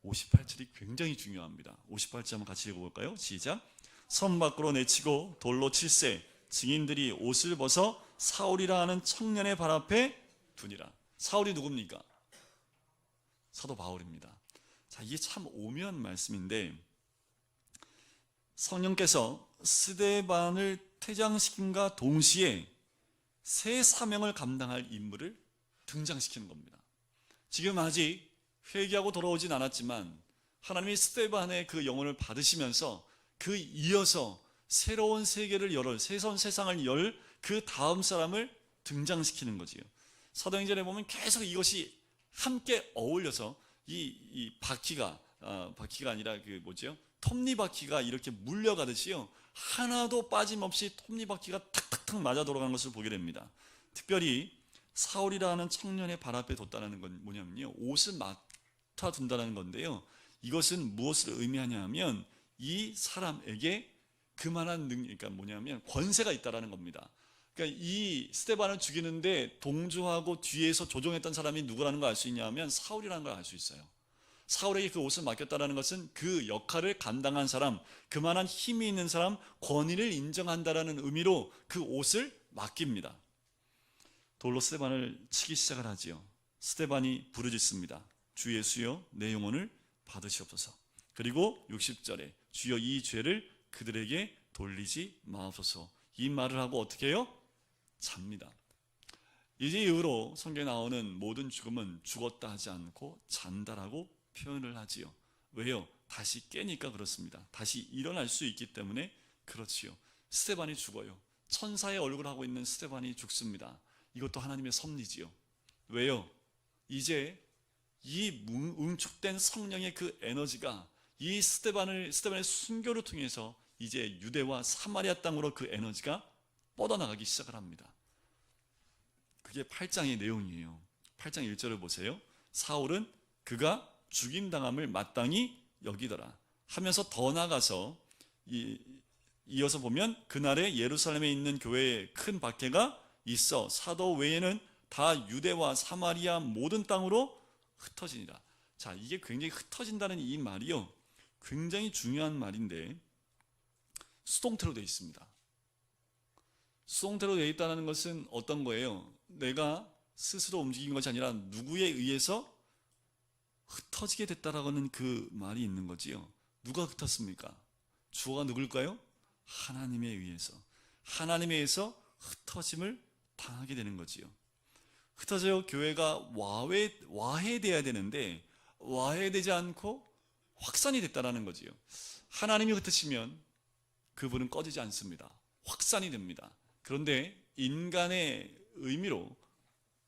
58절이 굉장히 중요합니다. 58절 한번 같이 읽어볼까요? 시작. 성 밖으로 내치고 돌로 칠세 증인들이 옷을 벗어 사울이라 하는 청년의 발 앞에 두니라. 사울이 누굽니까? 사도 바울입니다. 자, 이게 참 오묘한 말씀인데 성령께서 스데반을 퇴장시킴과 동시에 새 사명을 감당할 인물을 등장시키는 겁니다. 지금 아직 회개하고 돌아오진 않았지만 하나님이 스데반의 그 영혼을 받으시면서 그 이어서 새로운 세계를 새로운 세상을 열 그 다음 사람을 등장시키는 거지요. 사도행전에 보면 계속 이것이 함께 어울려서 이 바퀴가 아니라 톱니바퀴가 이렇게 물려가듯이요. 하나도 빠짐없이 톱니바퀴가 탁탁탁 맞아 돌아가는 것을 보게 됩니다. 특별히 사울이라 하는 청년의 발 앞에 뒀다는 건 뭐냐면요. 옷을 맡아 둔다는 건데요. 이것은 무엇을 의미하냐 하면 이 사람에게 그만한 그러니까 뭐냐면 권세가 있다라는 겁니다. 그러니까 이 스데반을 죽이는데 동조하고 뒤에서 조종했던 사람이 누구라는 걸 알 수 있냐 하면 사울이라는 걸 알 수 있어요. 사울에게 그 옷을 맡겼다는 것은 그 역할을 감당한 사람, 그만한 힘이 있는 사람, 권위를 인정한다라는 의미로 그 옷을 맡깁니다. 돌로 스데반을 치기 시작을 하지요. 스데반이 부르짖습니다. 주 예수여 내 영혼을 받으시옵소서. 그리고 60절에 주여 이 죄를 그들에게 돌리지 마옵소서. 이 말을 하고 어떻게 해요? 잡니다. 이제 이후로 성경에 나오는 모든 죽음은 죽었다 하지 않고 잔다라고 표현을 하지요. 왜요? 다시 깨니까 그렇습니다. 다시 일어날 수 있기 때문에 그렇지요. 스데반이 죽어요. 천사의 얼굴을 하고 있는 스데반이 죽습니다. 이것도 하나님의 섭리지요. 왜요? 이제 이 응축된 성령의 그 에너지가 이 스데반의 순교를 통해서 이제 유대와 사마리아 땅으로 그 에너지가 뻗어나가기 시작을 합니다. 그게 8장의 내용이에요. 8장 1절을 보세요. 사울은 그가 죽임당함을 마땅히 여기더라 하면서 더 나아가서 이어서 보면 그날에 예루살렘에 있는 교회에 큰 박해가 있어 사도 외에는 다 유대와 사마리아 모든 땅으로 흩어지니라. 자, 이게 굉장히 흩어진다는 이 말이요, 굉장히 중요한 말인데 수동태로 되어 있습니다. 수동태로 되어 있다는 것은 어떤 거예요? 내가 스스로 움직인 것이 아니라 누구에 의해서 흩어지게 됐다라는 그 말이 있는 거지요. 누가 흩었습니까? 주어가 누굴까요? 하나님에 의해서. 하나님에 의해서 흩어짐을 당하게 되는 거지요. 흩어져 교회가 와해돼야 되는데 와해되지 않고 확산이 됐다라는 거지요. 하나님이 흩으시면 그분은 꺼지지 않습니다. 확산이 됩니다. 그런데 인간의 의미로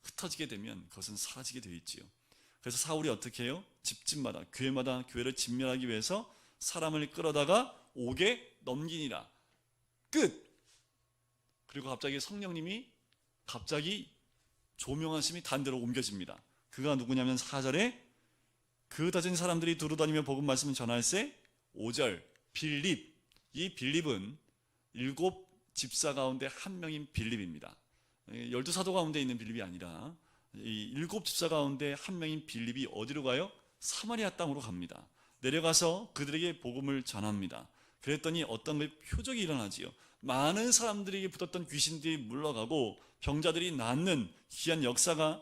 흩어지게 되면 그것은 사라지게 되어 있지요. 그래서 사울이 어떻게 해요? 집집마다 교회마다 교회를 진멸하기 위해서 사람을 끌어다가 옥에 넘기니라. 끝. 그리고 갑자기 성령님이 갑자기 조명하심이 단대로 옮겨집니다. 그가 누구냐면 4절에 그 다진 사람들이 두루다니며 복음 말씀을 전할세. 5절 빌립. 이 빌립은 7 집사 가운데 한 명인 빌립입니다. 12사도 가운데 있는 빌립이 아니라 이 7 집사 가운데 한 명인 빌립이 어디로 가요? 사마리아 땅으로 갑니다. 내려가서 그들에게 복음을 전합니다. 그랬더니 어떤 표적이 일어나지요. 많은 사람들에게 붙었던 귀신들이 물러가고 병자들이 낫는 귀한 역사가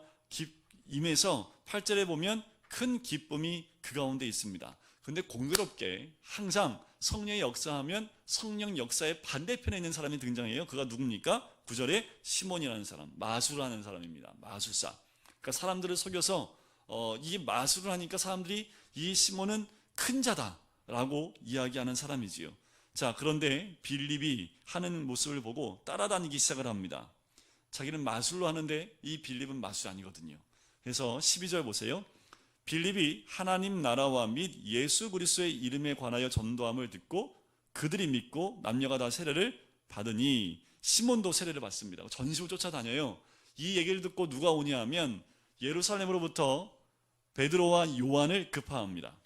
임해서 8절에 보면 큰 기쁨이 그 가운데 있습니다. 근데 공교롭게 항상 성령의 역사하면 성령 역사의 반대편에 있는 사람이 등장해요. 그가 누굽니까? 9절에 시몬이라는 사람, 마술을 하는 사람입니다. 마술사. 그러니까 사람들을 속여서 이 마술을 하니까 사람들이 이 시몬은 큰 자다라고 이야기하는 사람이지요. 자, 그런데 빌립이 하는 모습을 보고 따라다니기 시작을 합니다. 자기는 마술로 하는데 이 빌립은 마술이 아니거든요. 그래서 12절 보세요. 빌립이 하나님 나라와 및 예수 그리스도의 이름에 관하여 전도함을 듣고 그들이 믿고 남녀가 다 세례를 받으니 시몬도 세례를 받습니다. 전시로 쫓아다녀요. 이 얘기를 듣고 누가 오냐 하면 예루살렘으로부터 베드로와 요한을 급파합니다.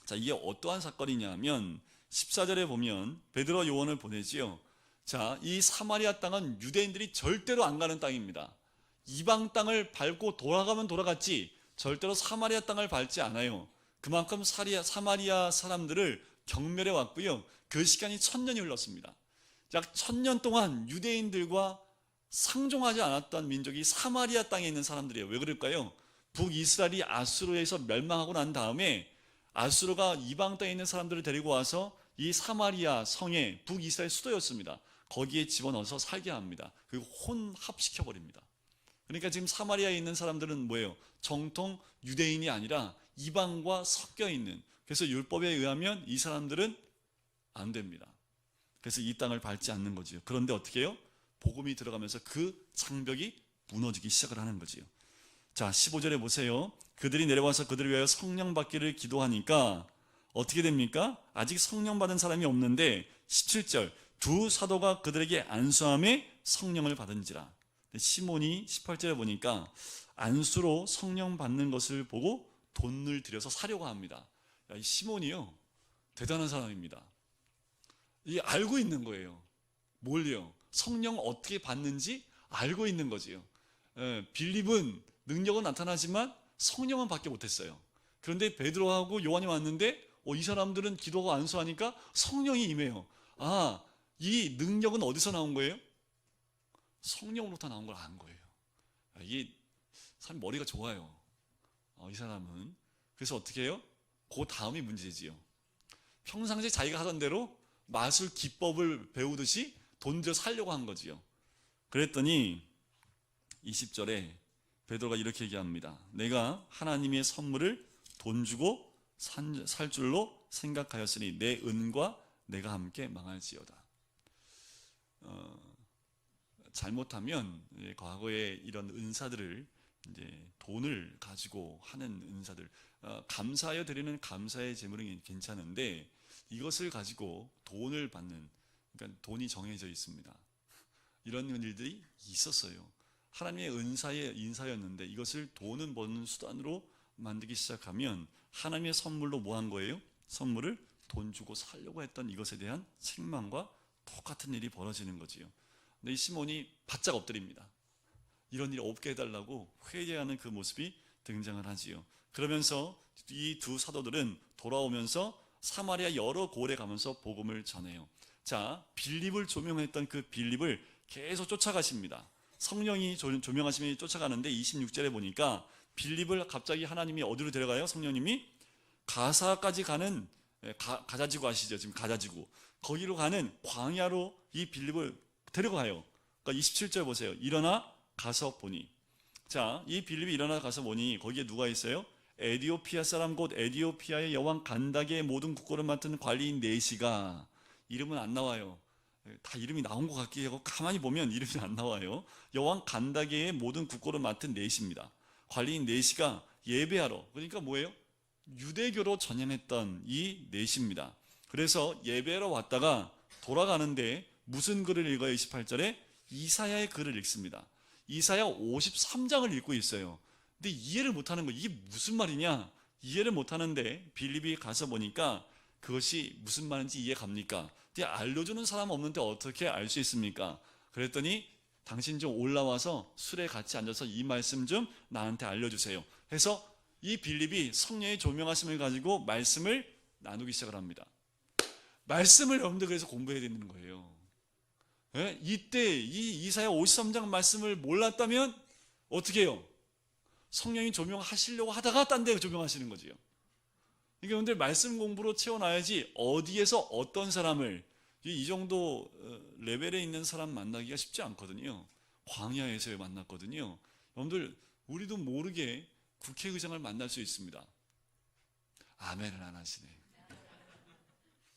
자, 이게 어떠한 사건이냐 하면 14절에 보면 베드로 요한을 보내지요. 자, 이 사마리아 땅은 유대인들이 절대로 안 가는 땅입니다. 이방 땅을 밟고 돌아가면 돌아갔지 절대로 사마리아 땅을 밟지 않아요. 그만큼 사마리아 사람들을 경멸해 왔고요. 그 시간이 1000년이 흘렀습니다. 약 1000년 동안 유대인들과 상종하지 않았던 민족이 사마리아 땅에 있는 사람들이에요. 왜 그럴까요? 북이스라엘이 아수르에서 멸망하고 난 다음에 아수르가 이방 땅에 있는 사람들을 데리고 와서 이 사마리아 성에 북이스라엘 수도였습니다. 거기에 집어넣어서 살게 합니다. 그리고 혼합시켜버립니다. 그러니까 지금 사마리아에 있는 사람들은 뭐예요? 정통 유대인이 아니라 이방과 섞여 있는, 그래서 율법에 의하면 이 사람들은 안 됩니다. 그래서 이 땅을 밟지 않는 거지요. 그런데 어떻게 해요? 복음이 들어가면서 그 장벽이 무너지기 시작을 하는 거지요. 자, 15절에 보세요. 그들이 내려와서 그들을 위하여 성령 받기를 기도하니까 어떻게 됩니까? 아직 성령 받은 사람이 없는데 17절 두 사도가 그들에게 안수함에 성령을 받은지라. 시몬이 18절에 보니까 안수로 성령 받는 것을 보고 돈을 들여서 사려고 합니다. 야, 이 시몬이요, 대단한 사람입니다. 이 알고 있는 거예요. 뭘요? 성령 어떻게 받는지 알고 있는 거지요. 빌립은 능력은 나타나지만 성령은 받게 못했어요. 그런데 베드로하고 요한이 왔는데 이 사람들은 기도하고 안수하니까 성령이 임해요. 아, 이 능력은 어디서 나온 거예요? 성령으로부터 나온 걸 안 거예요. 이게 참 머리가 좋아요. 이 사람은. 그래서 어떻게 해요? 그 다음이 문제지요. 평상시에 자기가 하던 대로 마술 기법을 배우듯이 돈 들여 살려고 한 거지요. 그랬더니 20절에 베드로가 이렇게 얘기합니다. 내가 하나님의 선물을 돈 주고 살 줄로 생각하였으니 내 은과 내가 함께 망할지어다. 잘못하면 과거에 이런 은사들을 이제 돈을 가지고 하는 은사들, 감사하여 드리는 감사의 제물은 괜찮은데 이것을 가지고 돈을 받는, 그러니까 돈이 정해져 있습니다. 이런 일들이 있었어요. 하나님의 은사의 인사였는데 이것을 돈은 버는 수단으로 만들기 시작하면 하나님의 선물로 뭐 한 거예요? 선물을 돈 주고 살려고 했던 이것에 대한 책망과 똑같은 일이 벌어지는 거지요. 근데 이 시몬이 바짝 엎드립니다. 이런 일 없게 해달라고 회개하는 그 모습이 등장을 하지요. 그러면서 이 두 사도들은 돌아오면서 사마리아 여러 고을에 가면서 복음을 전해요. 자, 빌립을 조명했던 그 빌립을 계속 쫓아가십니다. 성령이 조명하심이 쫓아가는데 26절에 보니까 빌립을 갑자기 하나님이 어디로 데려가요? 성령님이 가사까지 가는, 가자지구 아시죠? 지금 가자지구 거기로 가는 광야로 이 빌립을 데려가요. 그러니까 27절 보세요. 일어나 가서 보니. 자, 이 빌립이 일어나 가서 보니 거기에 누가 있어요? 에디오피아 사람 곧 에디오피아의 여왕 간다게의 모든 국고를 맡은 관리인 네시가, 이름은 안 나와요. 다 이름이 나온 것 같기도 하고 가만히 보면 이름이 안 나와요. 여왕 간다게의 모든 국고를 맡은 네시입니다. 관리인 네시가 예배하러, 그러니까 뭐예요? 유대교로 전향했던 이 네시입니다. 그래서 예배하러 왔다가 돌아가는데 무슨 글을 읽어요? 28절에 이사야의 글을 읽습니다. 이사야 53장을 읽고 있어요. 근데 이해를 못하는 거, 이게 무슨 말이냐? 이해를 못하는데 빌립이 가서 보니까 그것이 무슨 말인지 이해 갑니까? 근데 알려주는 사람 없는데 어떻게 알 수 있습니까? 그랬더니 당신 좀 올라와서 술에 같이 앉아서 이 말씀 좀 나한테 알려주세요 해서 이 빌립이 성령의 조명하심을 가지고 말씀을 나누기 시작을 합니다. 말씀을 여러분들 그래서 공부해야 되는 거예요. 예? 이때 이 이사야 53장 말씀을 몰랐다면 어떻게 해요? 성령이 조명하시려고 하다가 딴 데 조명하시는 거지요. 그러니까 여러분들 말씀 공부로 채워놔야지 어디에서 어떤 사람을, 이 정도 레벨에 있는 사람 만나기가 쉽지 않거든요. 광야에서 만났거든요. 여러분들 우리도 모르게 국회의장을 만날 수 있습니다. 아멘을 안 하시네.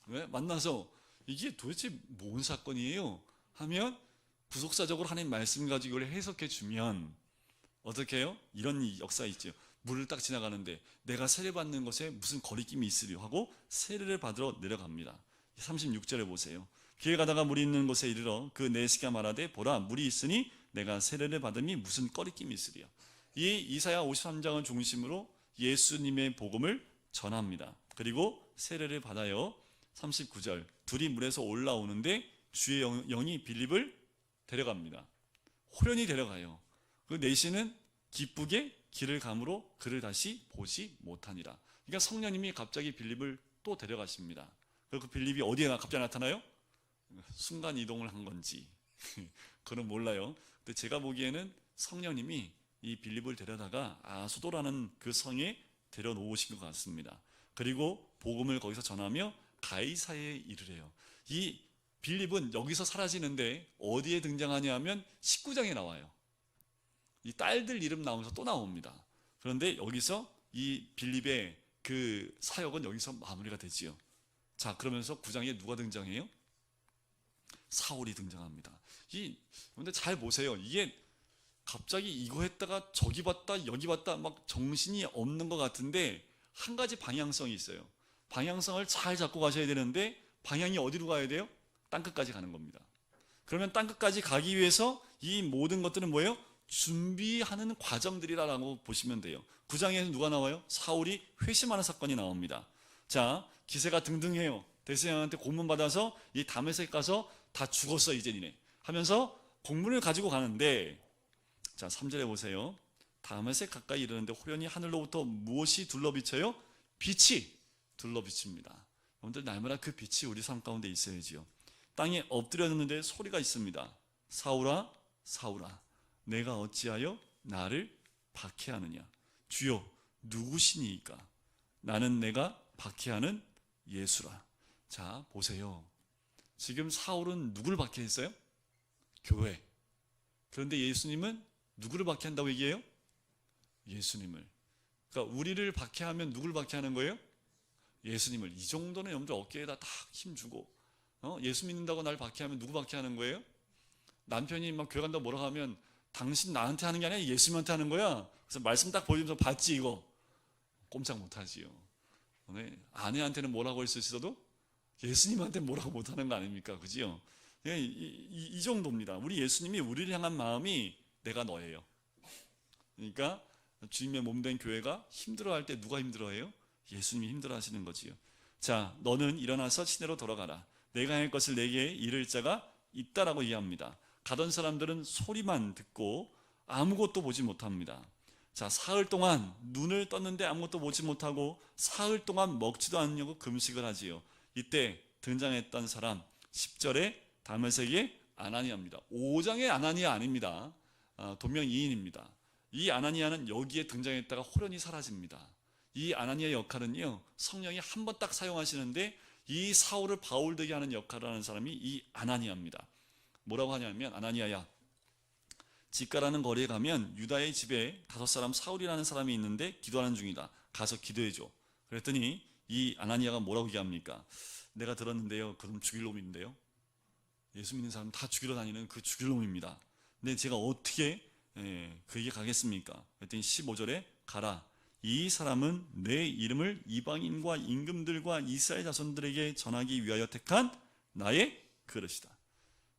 왜? 만나서 이게 도대체 뭔 사건이에요? 하면 구속사적으로 하나님 말씀 가지고 이걸 해석해 주면 어떻게 해요? 이런 역사 있죠. 물을 딱 지나가는데 내가 세례받는 것에 무슨 거리낌이 있으려 하고 세례를 받으러 내려갑니다. 36절에 보세요. 길에 가다가 물이 있는 곳에 이르러 그 네시가 말하되 보라 물이 있으니 내가 세례를 받음이 무슨 거리낌이 있으리요. 이 이사야 53장을 중심으로 예수님의 복음을 전합니다. 그리고 세례를 받아요. 39절 둘이 물에서 올라오는데 주의 영이 빌립을 데려갑니다. 호련히 데려가요. 그 네시는 기쁘게 길을 감으로 그를 다시 보지 못하니라. 그러니까 성령님이 갑자기 빌립을 또 데려가십니다. 그리고 그 빌립이 어디에 갑자기 나타나요? 순간 이동을 한 건지 그건 몰라요. 근데 제가 보기에는 성령님이 이 빌립을 데려다가 아소도라는 그 성에 데려놓으신 것 같습니다. 그리고 복음을 거기서 전하며 가이사에 이르래요. 이 빌립은 여기서 사라지는데 어디에 등장하냐 하면 19장에 나와요. 이 딸들 이름 나오면서 또 나옵니다. 그런데 여기서 이 빌립의 그 사역은 여기서 마무리가 되지요. 자, 그러면서 9장에 누가 등장해요? 사울이 등장합니다. 근데 잘 보세요. 이게 갑자기 이거 했다가 저기 봤다 여기 봤다 막 정신이 없는 것 같은데 한 가지 방향성이 있어요. 방향성을 잘 잡고 가셔야 되는데 방향이 어디로 가야 돼요? 땅끝까지 가는 겁니다. 그러면 땅끝까지 가기 위해서 이 모든 것들은 뭐예요? 준비하는 과정들이라고 보시면 돼요. 9장에는 누가 나와요? 사울이 회심하는 사건이 나옵니다. 자, 기세가 등등해요. 대세양한테 고문 받아서 이 다메섹 가서 다 죽었어 이제 니네 하면서 공문을 가지고 가는데, 자 3절에 보세요. 다메섹 가까이 이르는데 호련히 하늘로부터 무엇이 둘러비쳐요? 빛이 둘러비칩니다. 여러분들 날마다 그 빛이 우리 삶 가운데 있어야지요. 땅에 엎드렸는데 소리가 있습니다. 사울아 사울아 내가 어찌하여 나를 박해하느냐. 주여 누구시니이까. 나는 내가 박해하는 예수라. 자 보세요. 지금 사울은 누굴 박해했어요? 교회. 그런데 예수님은 누구를 박해한다고 얘기해요? 예수님을. 그러니까 우리를 박해하면 누구를 박해하는 거예요? 예수님을. 이 정도는 여러분들 어깨에다 딱 힘주고, 예수 믿는다고 날 박해하면 누구 박해하는 거예요? 남편이 막 교회 간다고 뭐라고 하면 당신 나한테 하는 게 아니라 예수님한테 하는 거야. 그래서 말씀 딱 보여주면서 봤지 이거? 꼼짝 못하지요. 아내한테는 뭐라고 할 수 있어도 예수님한테 뭐라고 못하는 거 아닙니까? 그지요? 이 정도입니다. 우리 예수님이 우리를 향한 마음이 내가 너예요. 그러니까 주님의 몸된 교회가 힘들어할 때 누가 힘들어해요? 예수님이 힘들어하시는 거지요. 자, 너는 일어나서 시내로 돌아가라. 내가 할 것을 내게 이를 자가 있다라고 이해합니다. 가던 사람들은 소리만 듣고 아무것도 보지 못합니다. 자, 사흘 동안 눈을 떴는데 아무것도 보지 못하고 사흘 동안 먹지도 않으려고 금식을 하지요. 이때 등장했던 사람 10절에 다메섹의 아나니아입니다. 5장의 아나니아 아닙니다. 동명이인입니다. 이 아나니아는 여기에 등장했다가 호련히 사라집니다. 이 아나니아의 역할은요, 성령이 한 번 딱 사용하시는데 이 사울을 바울되게 하는 역할을 하는 사람이 이 아나니아입니다. 뭐라고 하냐면, 아나니아야, 집가라는 거리에 가면 유다의 집에 5사람 사울이라는 사람이 있는데 기도하는 중이다. 가서 기도해줘. 그랬더니 이 아나니아가 뭐라고 얘기합니까? 내가 들었는데요, 그럼 죽일 놈인데요. 예수 믿는 사람 다 죽이러 다니는 그 죽일 놈입니다. 근데 제가 어떻게 그에게 가겠습니까? 그랬더니 15절에 가라. 이 사람은 내 이름을 이방인과 임금들과 이스라엘 자손들에게 전하기 위하여 택한 나의 그릇이다.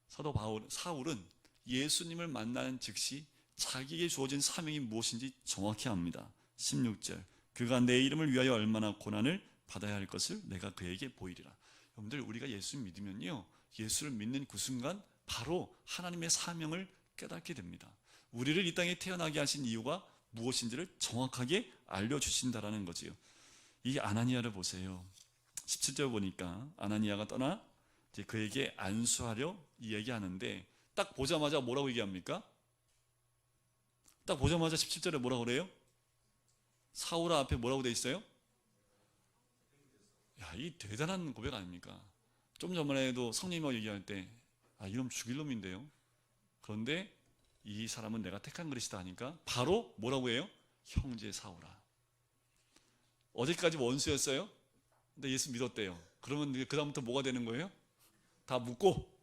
사도 사울은 예수님을 만나는 즉시 자기에게 주어진 사명이 무엇인지 정확히 압니다. 16절, 그가 내 이름을 위하여 얼마나 고난을 받아야 할 것을 내가 그에게 보이리라. 여러분들, 우리가 예수 믿으면요, 예수를 믿는 그 순간 바로 하나님의 사명을 깨닫게 됩니다. 우리를 이 땅에 태어나게 하신 이유가 무엇인지를 정확하게 알려주신다라는 거지요. 이 아나니아를 보세요. 17절 보니까 아나니아가 떠나 이제 그에게 안수하려 이야기하는데, 딱 보자마자 뭐라고 얘기합니까? 딱 보자마자 17절에 뭐라고 그래요? 사울아 앞에 뭐라고 돼 있어요? 야, 이 대단한 고백 아닙니까? 좀 전에도 성령님하고 얘기할 때, 이놈 죽일 놈인데요. 그런데 이 사람은 내가 택한 그릇이다 하니까 바로 뭐라고 해요? 형제 사울아. 어제까지 원수였어요? 근데 예수 믿었대요. 그러면 그 다음부터 뭐가 되는 거예요? 다 묻고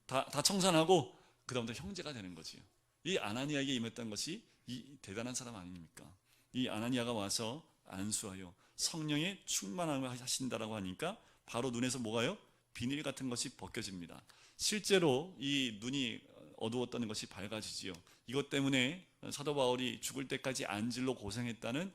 다 청산하고 그 다음부터 형제가 되는 거지요. 이 아나니아에게 임했던 것이 이 대단한 사람 아닙니까? 이 아나니아가 와서 안수하여 성령의 충만함을 하신다라고 하니까 바로 눈에서 뭐가요? 비닐 같은 것이 벗겨집니다. 실제로 이 눈이 어두웠던 것이 밝아지지요. 이것 때문에 사도 바울이 죽을 때까지 안질로 고생했다는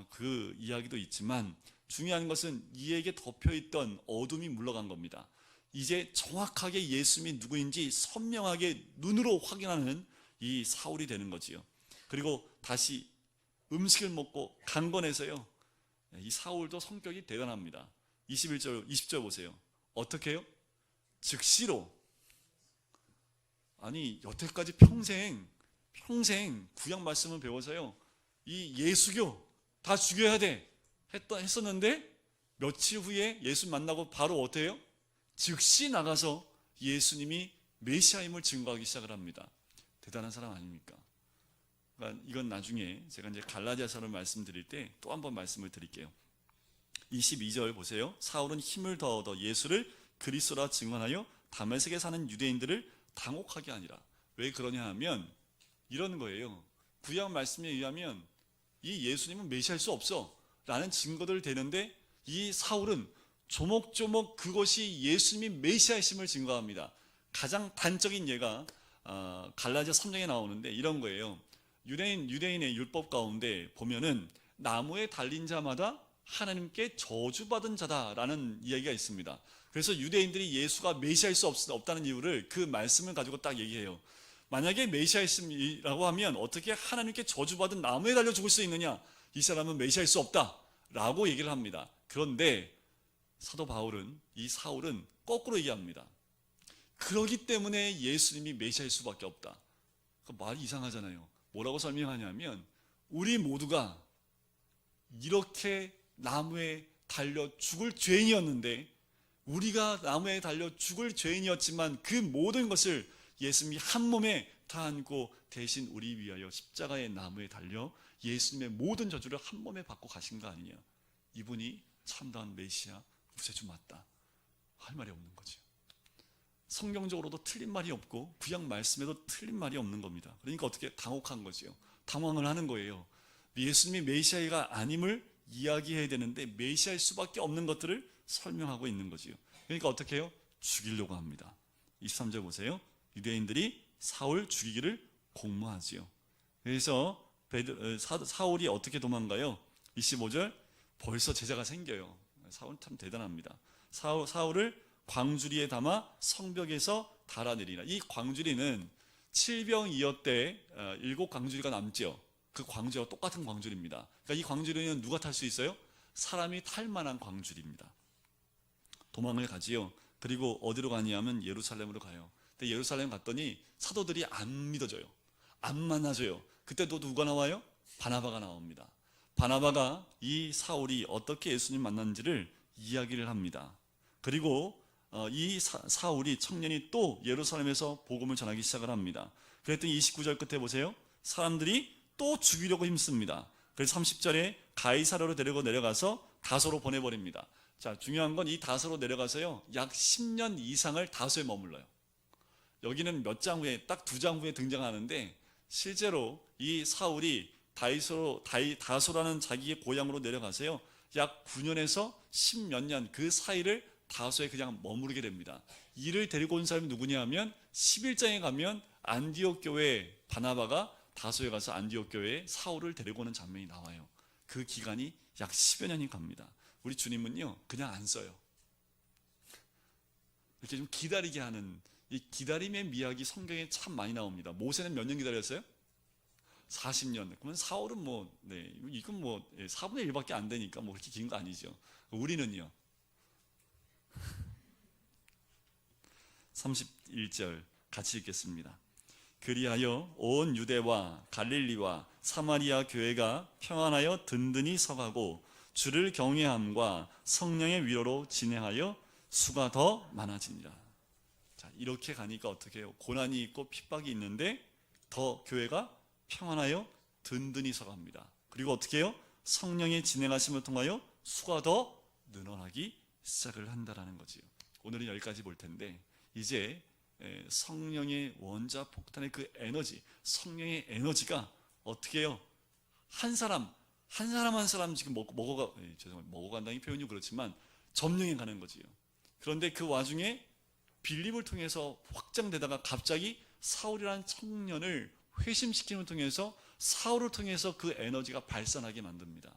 그 이야기도 있지만, 중요한 것은 이에게 덮여있던 어둠이 물러간 겁니다. 이제 정확하게 예수님이 누구인지 선명하게 눈으로 확인하는 이 사울이 되는 거지요. 그리고 다시 음식을 먹고 강건해서요, 이 사울도 성격이 대단합니다. 20절 보세요. 어떻게 해요? 즉시로, 여태까지 평생 구약 말씀을 배워서요, 이 예수교 다 죽여야 돼 했었는데, 며칠 후에 예수 만나고 바로 어떻게 해요? 즉시 나가서 예수님이 메시아임을 증거하기 시작을 합니다. 대단한 사람 아닙니까? 그러니까 이건 나중에 제가 이제 갈라디아서를 말씀드릴 때 또 한 번 말씀을 드릴게요. 22절 보세요. 사울은 힘을 더 얻어 예수를 그리스도라 증언하여 다메섹에 사는 유대인들을 당혹하게 하니라. 왜 그러냐 하면 이런 거예요. 구약 말씀에 의하면 이 예수님은 메시아일 수 없어 라는 증거들을 대는데, 이 사울은 조목조목 그것이 예수님이 메시아이심을 증거합니다. 가장 단적인 예가 갈라디아 3장에 나오는데 이런 거예요. 유대인의 율법 가운데 보면은 나무에 달린 자마다 하나님께 저주받은 자다라는 이야기가 있습니다. 그래서 유대인들이 예수가 메시아일 수 없다는 이유를 그 말씀을 가지고 딱 얘기해요. 만약에 메시아이라고 하면 어떻게 하나님께 저주받은 나무에 달려 죽을 수 있느냐? 이 사람은 메시아일 수 없다라고 얘기를 합니다. 그런데 사도 바울은, 이 사울은 거꾸로 얘기합니다. 그러기 때문에 예수님이 메시아일 수밖에 없다. 말이 이상하잖아요. 뭐라고 설명하냐면, 우리 모두가 이렇게 나무에 달려 죽을 죄인이었는데, 우리가 나무에 달려 죽을 죄인이었지만 그 모든 것을 예수님이 한 몸에 다 안고 대신 우리 위하여 십자가의 나무에 달려 예수님의 모든 저주를 한 몸에 받고 가신 거 아니냐. 이분이 참다운 메시아 구세주 맞다 할 말이 없는 거죠. 성경적으로도 틀린 말이 없고 구약 말씀에도 틀린 말이 없는 겁니다. 그러니까 어떻게 당혹한 거지요. 당황을 하는 거예요. 예수님이 메시아가 아님을 이야기해야 되는데 메시아일 수밖에 없는 것들을 설명하고 있는 거지요. 그러니까 어떻게 해요? 죽이려고 합니다. 23절 보세요. 유대인들이 사울 죽이기를 공모하지요. 그래서 사울이 어떻게 도망가요? 25절 벌써 제자가 생겨요. 사울 참 대단합니다. 사울을 광주리에 담아 성벽에서 달아내리라. 이 광주리는 7병2여 때 7광주리가 남죠. 그 광주리와 똑같은 광주리입니다. 그러니까 이 광주리는 누가 탈 수 있어요? 사람이 탈 만한 광주리입니다. 도망을 가지요. 그리고 어디로 가냐면 예루살렘으로 가요. 근데 예루살렘 갔더니 사도들이 안 믿어져요. 안 만나줘요. 그때 또 누가 나와요? 바나바가 나옵니다. 바나바가 이 사울이 어떻게 예수님 만났는지를 이야기를 합니다. 그리고 이 사울이 청년이 또 예루살렘에서 복음을 전하기 시작을 합니다. 그랬더니 29절 끝에 보세요. 사람들이 또 죽이려고 힘씁니다. 그래서 30절에 가이사랴로 데리고 내려가서 다소로 보내버립니다. 자, 중요한 건 이 다소로 내려가서요, 약 10년 이상을 다소에 머물러요. 여기는 몇 장 후에, 딱 2장 후에 등장하는데, 실제로 이 사울이 다소라는 자기의 고향으로 내려가서요, 약 9년에서 10몇 년 그 사이를 다소에 그냥 머무르게 됩니다. 이를 데리고 온 사람이 누구냐 하면 11장에 가면 안디옥 교회 바나바가 다소에 가서 안디옥 교회에 사울을 데리고 오는 장면이 나와요. 그 기간이 약 10여 년이 갑니다. 우리 주님은요 그냥 안 써요. 이렇게 좀 기다리게 하는 이 기다림의 미학이 성경에 참 많이 나옵니다. 모세는 몇 년 기다렸어요? 40년. 그러면 사울은 이건 4분의 1밖에 안 되니까 그렇게 긴 거 아니죠. 우리는요 31절 같이 읽겠습니다. 그리하여 온 유대와 갈릴리와 사마리아 교회가 평안하여 든든히 서가고 주를 경외함과 성령의 위로로 진행하여 수가 더 많아지니라. 자, 이렇게 가니까 어떻게 해요? 고난이 있고 핍박이 있는데 더 교회가 평안하여 든든히 서갑니다. 그리고 어떻게 해요? 성령의 진행하심을 통하여 수가 더 늘어나기 시작을 한다라는 거지요. 오늘은 여기까지 볼 텐데 이제 성령의 원자 폭탄의 그 에너지, 성령의 에너지가 어떻게 해요? 한 사람 지금 먹어간다는 표현이 그렇지만 점령해 가는 거지요. 그런데 그 와중에 빌립을 통해서 확장되다가 갑자기 사울이라는 청년을 회심시킴을 통해서 사울을 통해서 그 에너지가 발산하게 만듭니다.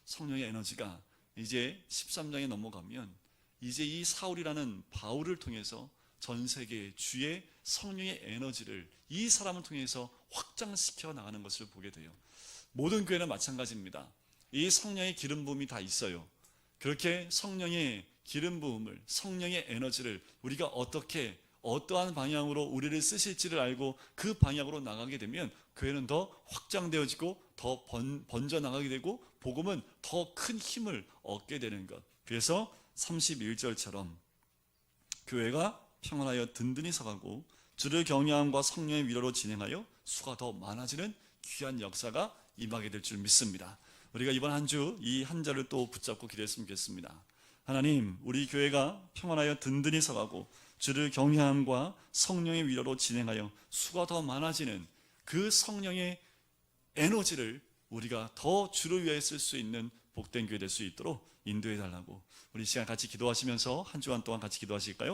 성령의 에너지가 이제 13장에 넘어가면 이제 이 사울이라는 바울을 통해서 전 세계의 주의 성령의 에너지를 이 사람을 통해서 확장시켜 나가는 것을 보게 돼요. 모든 교회는 마찬가지입니다. 이 성령의 기름 부음이 다 있어요. 그렇게 성령의 기름 부음을, 성령의 에너지를 우리가 어떻게 어떠한 방향으로 우리를 쓰실지를 알고 그 방향으로 나가게 되면 교회는 더 확장되어지고 더 번져나가게 되고 복음은 더 큰 힘을 얻게 되는 것. 그래서 31절처럼 교회가 평안하여 든든히 서가고 주를 경외함과 성령의 위로로 진행하여 수가 더 많아지는 귀한 역사가 임하게 될 줄 믿습니다. 우리가 이번 한 주 이 한 절을 또 붙잡고 기도했으면 좋겠습니다. 하나님, 우리 교회가 평안하여 든든히 서가고 주를 경외함과 성령의 위로로 진행하여 수가 더 많아지는 그 성령의 에너지를 우리가 더 주를 위해 쓸 수 있는 복된 교회 될 수 있도록 인도해 달라고 우리 시간 같이 기도하시면서 한 주간 동안 같이 기도하실까요?